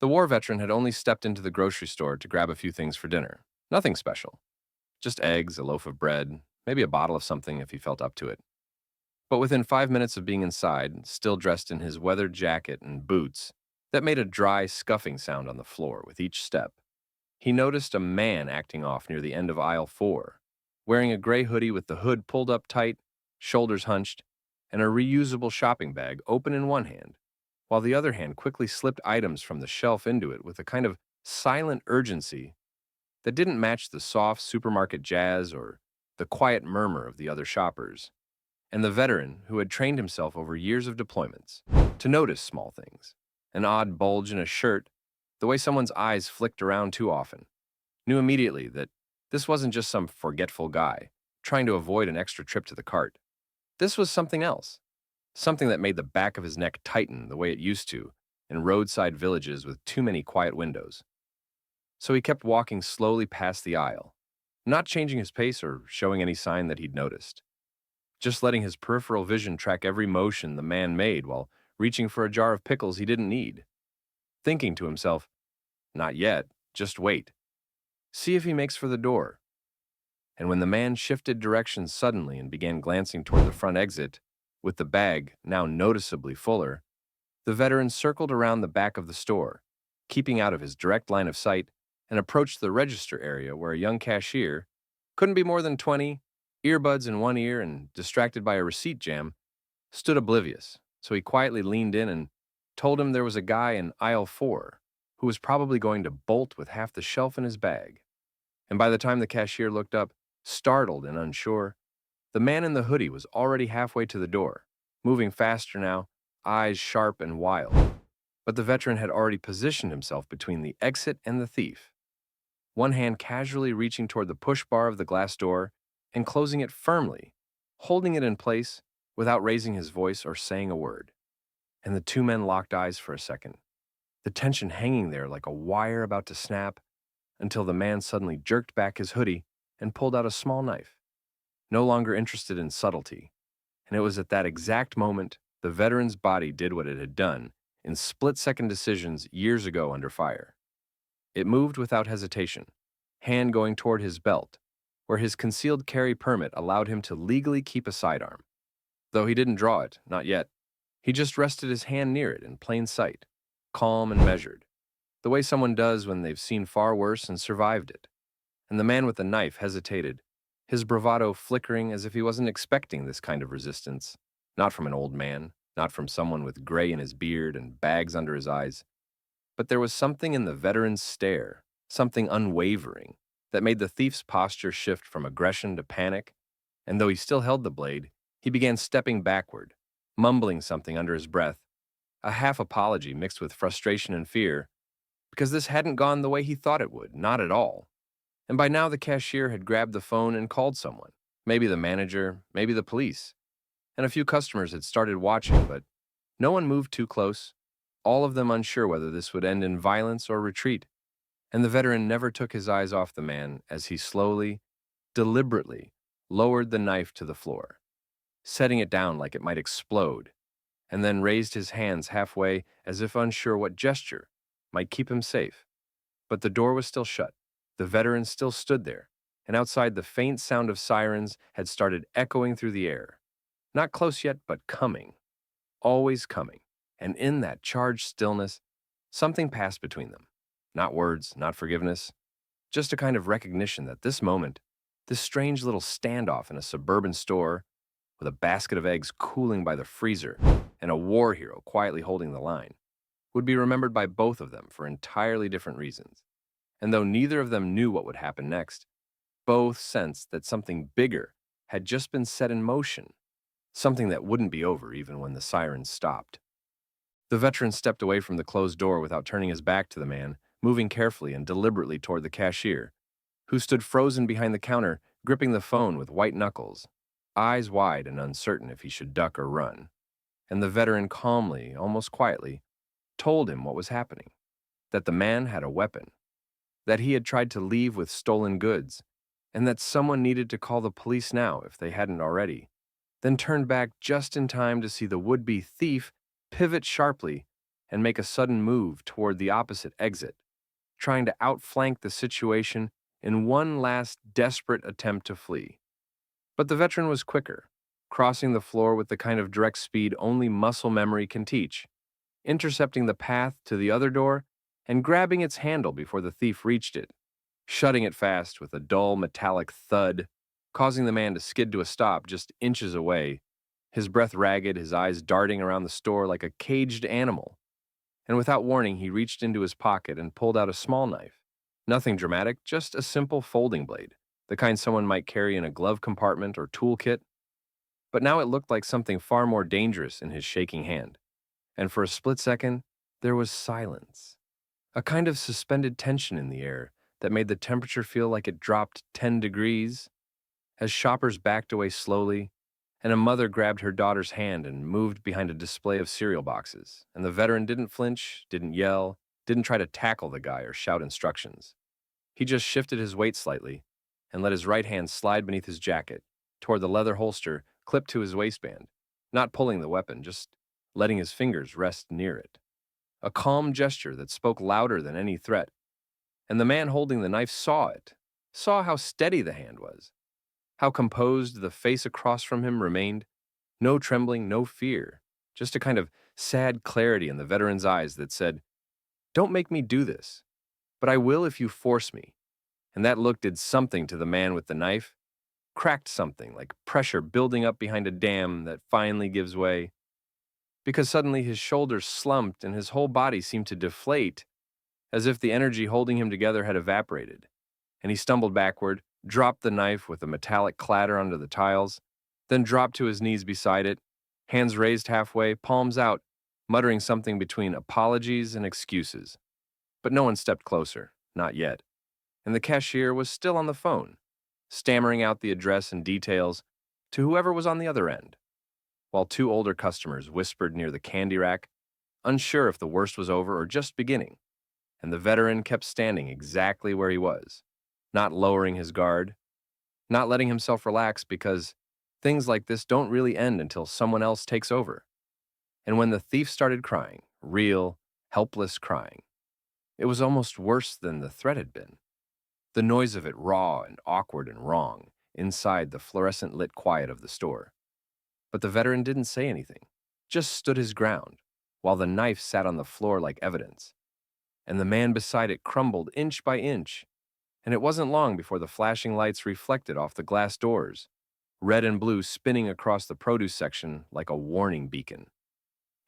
The war veteran had only stepped into the grocery store to grab a few things for dinner. Nothing special. Just eggs, a loaf of bread, maybe a bottle of something if he felt up to it. But within 5 minutes of being inside, still dressed in his weathered jacket and boots that made a dry, scuffing sound on the floor with each step, he noticed a man acting off near the end of aisle 4, wearing a gray hoodie with the hood pulled up tight, shoulders hunched, and a reusable shopping bag open in one hand, while the other hand quickly slipped items from the shelf into it with a kind of silent urgency that didn't match the soft supermarket jazz or the quiet murmur of the other shoppers. And the veteran, who had trained himself over years of deployments to notice small things, an odd bulge in a shirt, the way someone's eyes flicked around too often, knew immediately that this wasn't just some forgetful guy trying to avoid an extra trip to the cart. This was something else, something that made the back of his neck tighten the way it used to in roadside villages with too many quiet windows. So he kept walking slowly past the aisle, not changing his pace or showing any sign that he'd noticed, just letting his peripheral vision track every motion the man made while reaching for a jar of pickles he didn't need, thinking to himself, not yet, just wait. See if he makes for the door. And when the man shifted direction suddenly and began glancing toward the front exit, with the bag now noticeably fuller, the veteran circled around the back of the store, keeping out of his direct line of sight, and approached the register area where a young cashier, couldn't be more than 20, earbuds in one ear and distracted by a receipt jam, stood oblivious. So he quietly leaned in and told him there was a guy in aisle 4 who was probably going to bolt with half the shelf in his bag. And by the time the cashier looked up, startled and unsure, the man in the hoodie was already halfway to the door, moving faster now, eyes sharp and wild. But the veteran had already positioned himself between the exit and the thief, one hand casually reaching toward the push bar of the glass door and closing it firmly, holding it in place without raising his voice or saying a word. And the two men locked eyes for a second, the tension hanging there like a wire about to snap, until the man suddenly jerked back his hoodie and pulled out a small knife, no longer interested in subtlety. And it was at that exact moment the veteran's body did what it had done in split-second decisions years ago under fire. It moved without hesitation, hand going toward his belt, where his concealed carry permit allowed him to legally keep a sidearm. Though he didn't draw it, not yet. He just rested his hand near it in plain sight, calm and measured, the way someone does when they've seen far worse and survived it. And the man with the knife hesitated, his bravado flickering as if he wasn't expecting this kind of resistance, not from an old man, not from someone with gray in his beard and bags under his eyes. But there was something in the veteran's stare, something unwavering, that made the thief's posture shift from aggression to panic, and though he still held the blade, he began stepping backward, mumbling something under his breath, a half apology mixed with frustration and fear, because this hadn't gone the way he thought it would, not at all. And by now the cashier had grabbed the phone and called someone, maybe the manager, maybe the police, and a few customers had started watching, but no one moved too close, all of them unsure whether this would end in violence or retreat. And the veteran never took his eyes off the man as he slowly, deliberately lowered the knife to the floor, setting it down like it might explode, and then raised his hands halfway as if unsure what gesture might keep him safe. But the door was still shut. The veteran still stood there, and outside the faint sound of sirens had started echoing through the air. Not close yet, but coming. Always coming. And in that charged stillness, something passed between them. Not words, not forgiveness, just a kind of recognition that this moment, this strange little standoff in a suburban store, with a basket of eggs cooling by the freezer and a war hero quietly holding the line, would be remembered by both of them for entirely different reasons. And though neither of them knew what would happen next, both sensed that something bigger had just been set in motion, something that wouldn't be over even when the sirens stopped. The veteran stepped away from the closed door without turning his back to the man, moving carefully and deliberately toward the cashier, who stood frozen behind the counter, gripping the phone with white knuckles, eyes wide and uncertain if he should duck or run. And the veteran calmly, almost quietly, told him what was happening, that the man had a weapon, that he had tried to leave with stolen goods, and that someone needed to call the police now if they hadn't already, then turned back just in time to see the would-be thief pivot sharply and make a sudden move toward the opposite exit, trying to outflank the situation in one last desperate attempt to flee. But the veteran was quicker, crossing the floor with the kind of direct speed only muscle memory can teach, intercepting the path to the other door and grabbing its handle before the thief reached it, shutting it fast with a dull metallic thud, causing the man to skid to a stop just inches away, his breath ragged, his eyes darting around the store like a caged animal. And without warning, he reached into his pocket and pulled out a small knife. Nothing dramatic, just a simple folding blade, the kind someone might carry in a glove compartment or toolkit. But now it looked like something far more dangerous in his shaking hand. And for a split second, there was silence. A kind of suspended tension in the air that made the temperature feel like it dropped 10 degrees. As shoppers backed away slowly, and a mother grabbed her daughter's hand and moved behind a display of cereal boxes, and the veteran didn't flinch, didn't yell, didn't try to tackle the guy or shout instructions. He just shifted his weight slightly and let his right hand slide beneath his jacket, toward the leather holster clipped to his waistband, not pulling the weapon, just letting his fingers rest near it. A calm gesture that spoke louder than any threat, and the man holding the knife saw it, saw how steady the hand was, how composed the face across from him remained, no trembling, no fear, just a kind of sad clarity in the veteran's eyes that said, "Don't make me do this, but I will if you force me." And that look did something to the man with the knife, cracked something like pressure building up behind a dam that finally gives way, because suddenly his shoulders slumped and his whole body seemed to deflate, as if the energy holding him together had evaporated, and he stumbled backward, dropped the knife with a metallic clatter onto the tiles, then dropped to his knees beside it, hands raised halfway, palms out, muttering something between apologies and excuses. But no one stepped closer, not yet, and the cashier was still on the phone, stammering out the address and details to whoever was on the other end, while two older customers whispered near the candy rack, unsure if the worst was over or just beginning, and the veteran kept standing exactly where he was, not lowering his guard, not letting himself relax, because things like this don't really end until someone else takes over. And when the thief started crying, real, helpless crying, it was almost worse than the threat had been. The noise of it raw and awkward and wrong inside the fluorescent lit quiet of the store. But the veteran didn't say anything, just stood his ground, while the knife sat on the floor like evidence, and the man beside it crumbled inch by inch, and it wasn't long before the flashing lights reflected off the glass doors, red and blue spinning across the produce section like a warning beacon.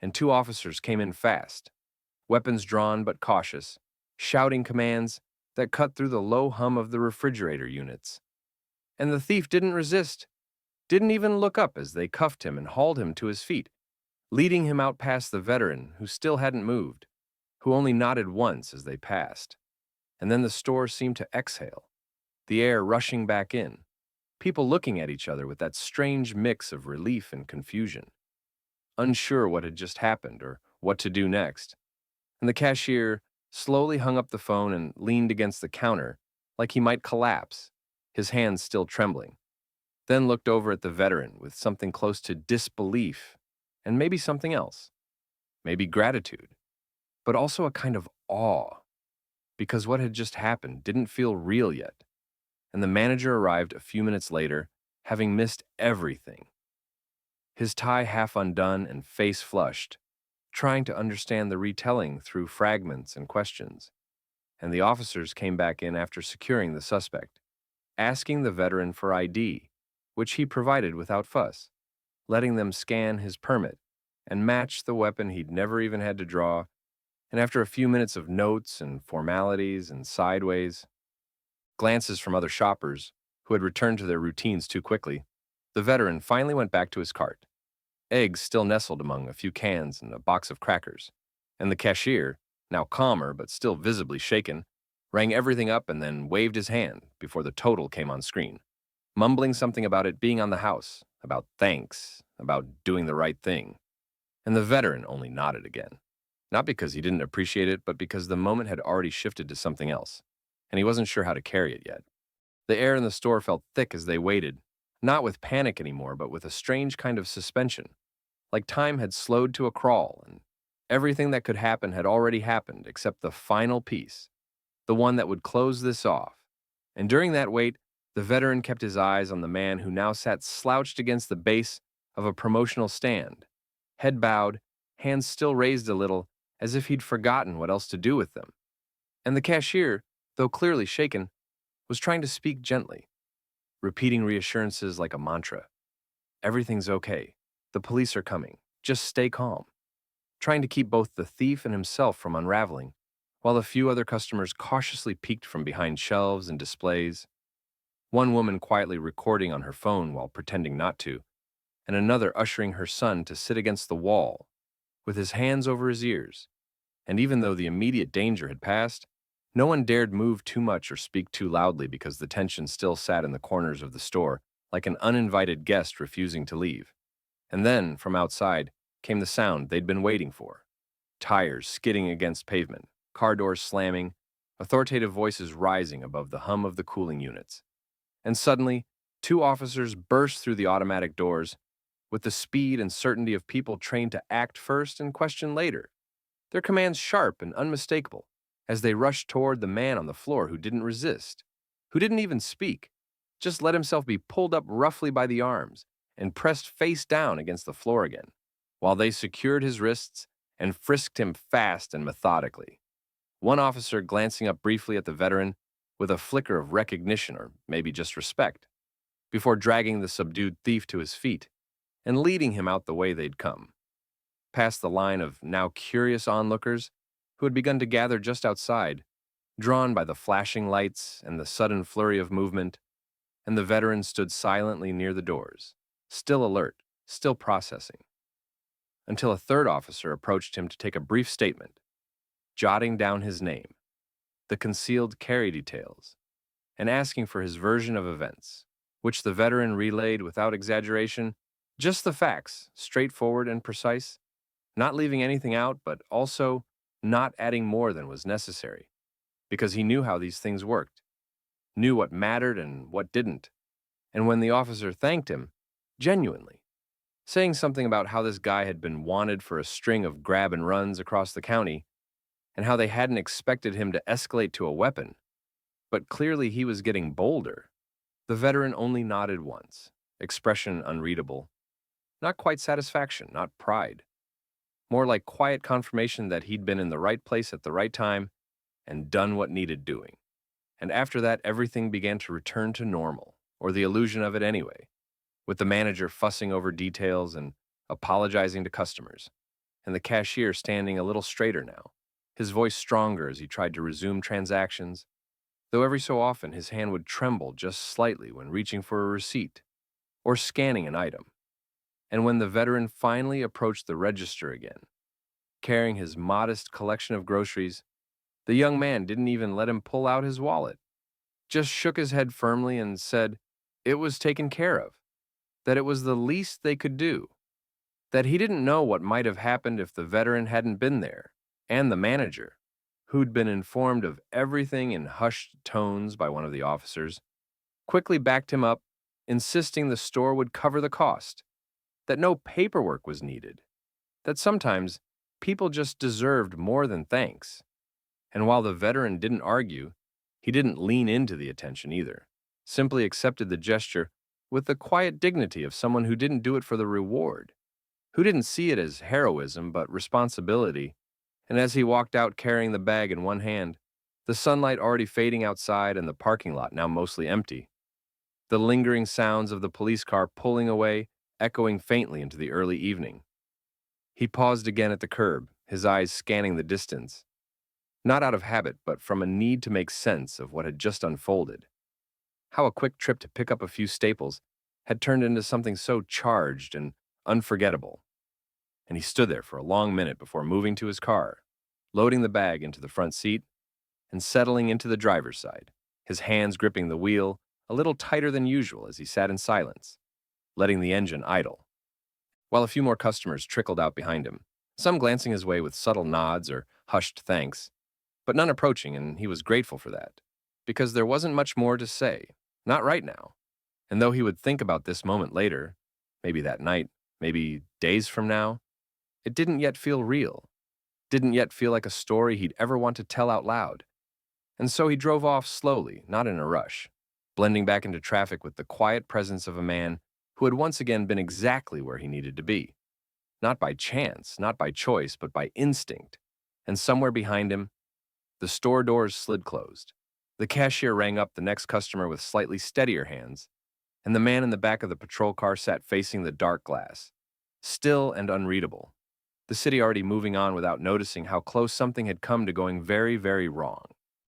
And two officers came in fast, weapons drawn but cautious, shouting commands that cut through the low hum of the refrigerator units. And the thief didn't resist, didn't even look up as they cuffed him and hauled him to his feet, leading him out past the veteran who still hadn't moved, who only nodded once as they passed. And then the store seemed to exhale, the air rushing back in, people looking at each other with that strange mix of relief and confusion, unsure what had just happened or what to do next. And the cashier slowly hung up the phone and leaned against the counter like he might collapse, his hands still trembling, then looked over at the veteran with something close to disbelief and maybe something else, maybe gratitude, but also a kind of awe, because what had just happened didn't feel real yet. And the manager arrived a few minutes later, having missed everything, his tie half undone and face flushed, trying to understand the retelling through fragments and questions. And the officers came back in after securing the suspect, asking the veteran for ID, which he provided without fuss, letting them scan his permit and match the weapon he'd never even had to draw. And after a few minutes of notes and formalities and sideways glances from other shoppers who had returned to their routines too quickly, the veteran finally went back to his cart, eggs still nestled among a few cans and a box of crackers, and the cashier, now calmer but still visibly shaken, rang everything up and then waved his hand before the total came on screen, mumbling something about it being on the house, about thanks, about doing the right thing. And the veteran only nodded again, not because he didn't appreciate it, but because the moment had already shifted to something else, and he wasn't sure how to carry it yet. The air in the store felt thick as they waited, not with panic anymore, but with a strange kind of suspension, like time had slowed to a crawl, and Everything that could happen had already happened except the final piece, the one that would close this off. And during that wait, the veteran kept his eyes on the man who now sat slouched against the base of a promotional stand, head bowed, hands still raised a little, as if he'd forgotten what else to do with them. And the cashier, though clearly shaken, was trying to speak gently, repeating reassurances like a mantra. Everything's okay. The police are coming. Just stay calm. Trying to keep both the thief and himself from unraveling, while a few other customers cautiously peeked from behind shelves and displays. One woman quietly recording on her phone while pretending not to, and another ushering her son to sit against the wall, with his hands over his ears. And even though the immediate danger had passed, no one dared move too much or speak too loudly because the tension still sat in the corners of the store, like an uninvited guest refusing to leave. And then, from outside, came the sound they'd been waiting for. Tires skidding against pavement, car doors slamming, authoritative voices rising above the hum of the cooling units. And suddenly, two officers burst through the automatic doors with the speed and certainty of people trained to act first and question later, their commands sharp and unmistakable as they rushed toward the man on the floor who didn't resist, who didn't even speak, just let himself be pulled up roughly by the arms and pressed face down against the floor again, while they secured his wrists and frisked him fast and methodically. One officer glancing up briefly at the veteran with a flicker of recognition or maybe just respect, before dragging the subdued thief to his feet and leading him out the way they'd come, past the line of now curious onlookers who had begun to gather just outside, drawn by the flashing lights and the sudden flurry of movement, and the veteran stood silently near the doors, still alert, still processing, until a third officer approached him to take a brief statement, jotting down his name, the concealed carry details, and asking for his version of events, which the veteran relayed without exaggeration, just the facts, straightforward and precise, not leaving anything out, but also not adding more than was necessary, because he knew how these things worked, knew what mattered and what didn't. And when the officer thanked him, genuinely, saying something about how this guy had been wanted for a string of grab and runs across the county, and how they hadn't expected him to escalate to a weapon, but clearly he was getting bolder, the veteran only nodded once, expression unreadable. Not quite satisfaction, not pride. More like quiet confirmation that he'd been in the right place at the right time and done what needed doing. And after that, everything began to return to normal, or the illusion of it anyway, with the manager fussing over details and apologizing to customers, and the cashier standing a little straighter now, his voice stronger as he tried to resume transactions, though every so often his hand would tremble just slightly when reaching for a receipt or scanning an item. And when the veteran finally approached the register again, carrying his modest collection of groceries, the young man didn't even let him pull out his wallet, just shook his head firmly and said it was taken care of, that it was the least they could do, that he didn't know what might have happened if the veteran hadn't been there, and the manager, who'd been informed of everything in hushed tones by one of the officers, quickly backed him up, insisting the store would cover the cost, that no paperwork was needed, that sometimes people just deserved more than thanks. And while the veteran didn't argue, he didn't lean into the attention either, simply accepted the gesture with the quiet dignity of someone who didn't do it for the reward, who didn't see it as heroism but responsibility. And as he walked out carrying the bag in one hand, the sunlight already fading outside and the parking lot now mostly empty, the lingering sounds of the police car pulling away echoing faintly into the early evening, he paused again at the curb, his eyes scanning the distance, not out of habit but from a need to make sense of what had just unfolded. How a quick trip to pick up a few staples had turned into something so charged and unforgettable. And he stood there for a long minute before moving to his car, loading the bag into the front seat, and settling into the driver's side, his hands gripping the wheel a little tighter than usual as he sat in silence, letting the engine idle, while a few more customers trickled out behind him, some glancing his way with subtle nods or hushed thanks, but none approaching, and he was grateful for that, because there wasn't much more to say, not right now. And though he would think about this moment later, maybe that night, maybe days from now, it didn't yet feel real. didn't yet feel like a story he'd ever want to tell out loud. And so he drove off slowly, not in a rush, blending back into traffic with the quiet presence of a man who had once again been exactly where he needed to be. Not by chance, not by choice, but by instinct. And somewhere behind him, the store doors slid closed. The cashier rang up the next customer with slightly steadier hands, and the man in the back of the patrol car sat facing the dark glass, still and unreadable. The city already moving on without noticing how close something had come to going very, very wrong.